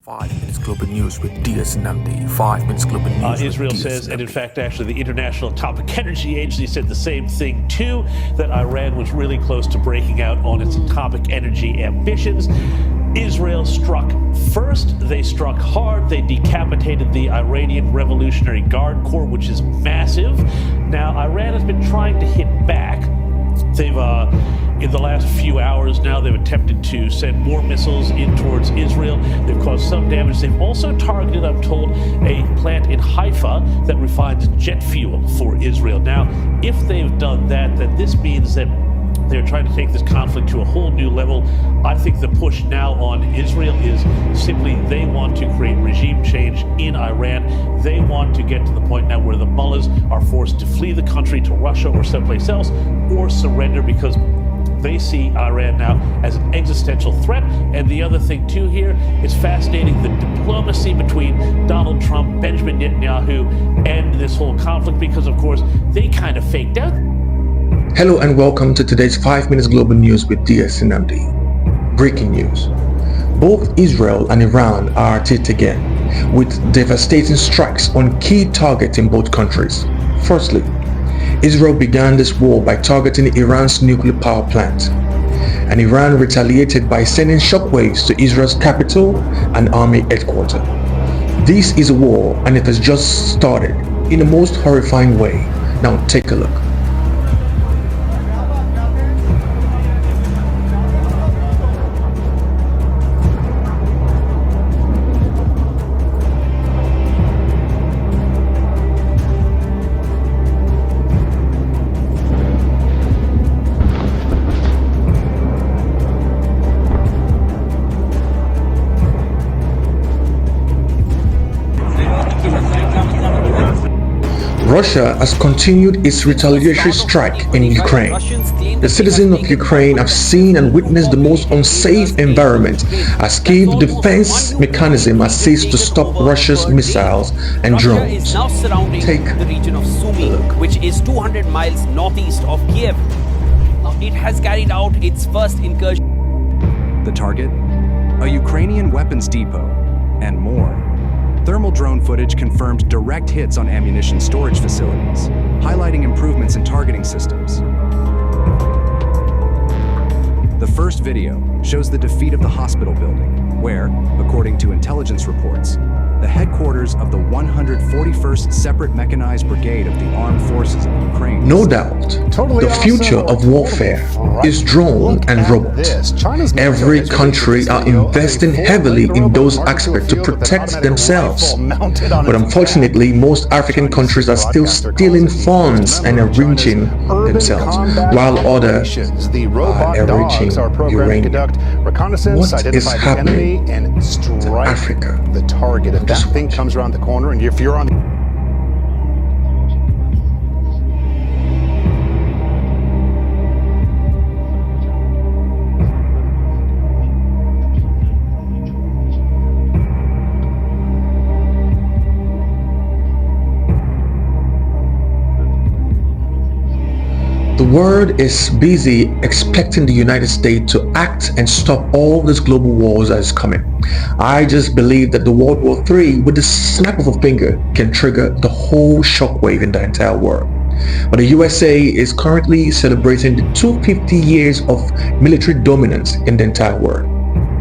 5 minutes Global News with DS Namdi. 5 minutes Global News. Israel says, and in fact, actually, the International Atomic Energy Agency said the same thing too, that Iran was really close to breaking out on its atomic energy ambitions. Israel struck first. They struck hard. They decapitated the Iranian Revolutionary Guard Corps, which is massive. Now, Iran has been trying to hit back. They've, in the last few hours now, they've attempted to send more missiles in towards Israel. They've caused some damage. They've also targeted, I'm told, a plant in Haifa that refines jet fuel for Israel. Now, if they've done that, then this means that they're trying to take this conflict to a whole new level. I think the push now on Israel is simply they want to create regime change in Iran. They want to get to the point now where the mullahs are forced to flee the country to Russia or someplace else or surrender because they see Iran now as an existential threat. And the other thing, too, here is fascinating the diplomacy between Donald Trump, Benjamin Netanyahu, and this whole conflict because, of course, they kind of faked out. Hello and welcome to today's 5 minutes Global News with DS Namdi. Breaking news. Both Israel and Iran are at it again, with devastating strikes on key targets in both countries. Firstly, Israel began this war by targeting Iran's nuclear power plant, and Iran retaliated by sending shockwaves to Israel's capital and army headquarters. This is a war, and it has just started in the most horrifying way. Now take a look. Russia has continued its retaliatory strike in Ukraine. The citizens of Ukraine have seen and witnessed the most unsafe environment as Kyiv defense mechanism has ceased to stop Russia's missiles and drones. Take the region of Sumy, which is 200 miles northeast of Kiev. It has carried out its first incursion. The target? A Ukrainian weapons depot, and more. Thermal drone footage confirmed direct hits on ammunition storage facilities, highlighting improvements in targeting systems. The first video shows the defeat of the hospital building, where, according to intelligence reports, the headquarters of the 141st Separate Mechanized Brigade of the Armed Forces of Ukraine. No doubt, the future of warfare is drone and robot. Every country are investing heavily in those aspects to protect themselves. But unfortunately, most African countries are still stealing funds and enriching themselves, while others are enriching uranium. What is happening to Africa? The target of that thing comes around the corner, and if you're on The world is busy expecting the United States to act and stop all these global wars that is coming. I just believe that the World War III, with the snap of a finger, can trigger the whole shockwave in the entire world. But the USA is currently celebrating the 250 years of military dominance in the entire world.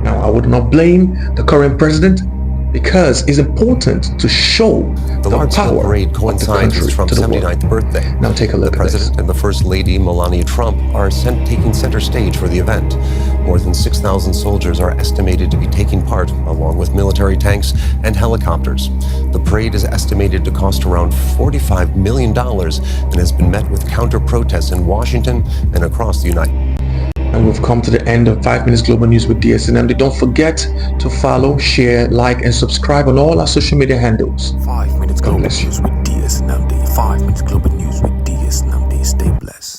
Now, I would not blame the current president, because it's important to show the large-scale parade coincides with Trump's 79th birthday. Now take a look at this. The President and the First Lady, Melania Trump, are taking center stage for the event. More than 6,000 soldiers are estimated to be taking part, along with military tanks and helicopters. The parade is estimated to cost around $45 million and has been met with counter-protests in Washington and across the United States. And we've come to the end of 5 minutes Global News with DS Namdi. Don't forget to follow, share, like, and subscribe on all our social media handles. 5 minutes Global News with DS Namdi. 5 minutes Global News with DS Namdi. Stay blessed.